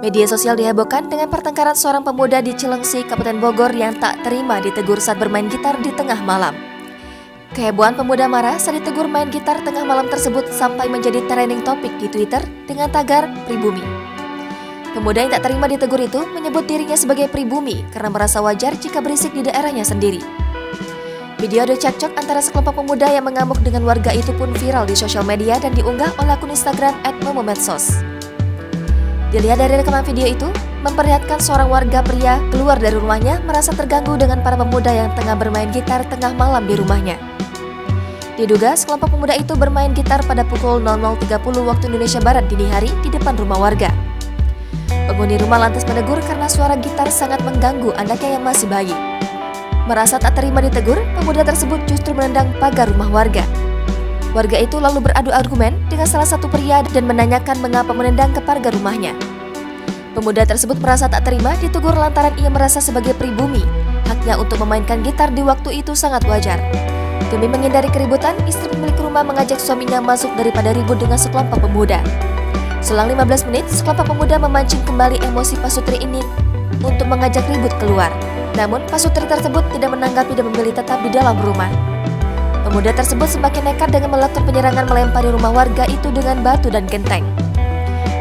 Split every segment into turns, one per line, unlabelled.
Media sosial dihebohkan dengan pertengkaran seorang pemuda di Cilengsi, Kabupaten Bogor yang tak terima ditegur saat bermain gitar di tengah malam. Kehebohan pemuda marah saat ditegur main gitar tengah malam tersebut sampai menjadi trending topik di Twitter dengan tagar pribumi. Pemuda yang tak terima ditegur itu menyebut dirinya sebagai pribumi karena merasa wajar jika berisik di daerahnya sendiri. Video ada cekcok antara sekelompok pemuda yang mengamuk dengan warga itu pun viral di sosial media dan diunggah oleh akun Instagram @momomedsos. Dilihat dari rekaman video itu, memperlihatkan seorang warga pria keluar dari rumahnya merasa terganggu dengan para pemuda yang tengah bermain gitar tengah malam di rumahnya. Diduga sekelompok pemuda itu bermain gitar pada pukul 00.30 waktu Indonesia Barat dini hari di depan rumah warga. Penghuni rumah lantas menegur karena suara gitar sangat mengganggu anaknya yang masih bayi. Merasa tak terima ditegur, pemuda tersebut justru menendang pagar rumah warga. Warga itu lalu beradu argumen dengan salah satu pria dan menanyakan mengapa menendang ke pagar rumahnya. Pemuda tersebut merasa tak terima ditegur lantaran ia merasa sebagai pribumi. Haknya untuk memainkan gitar di waktu itu sangat wajar. Demi menghindari keributan, istri pemilik rumah mengajak suaminya masuk daripada ribut dengan sekelompok pemuda. Selang 15 menit, sekelompok pemuda memancing kembali emosi pasutri ini untuk mengajak ribut keluar. Namun, pasutri tersebut tidak menanggapi dan memilih tetap di dalam rumah. Pemuda tersebut semakin nekat dengan melakukan penyerangan melempari rumah warga itu dengan batu dan genteng.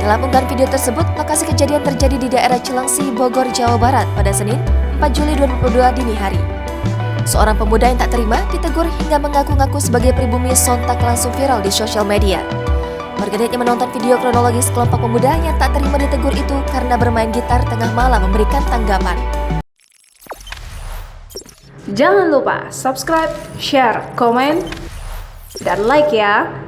Dalam unggahan video tersebut, lokasi kejadian terjadi di daerah Cilengsi, Bogor, Jawa Barat pada Senin, 4 Juli 2022 dini hari. Seorang pemuda yang tak terima ditegur hingga mengaku-ngaku sebagai pribumi sontak langsung viral di sosial media. Warganet yang menonton video kronologis kelompok pemuda yang tak terima ditegur itu karena bermain gitar tengah malam memberikan tanggapan.
Jangan lupa subscribe, share, komen, dan like ya!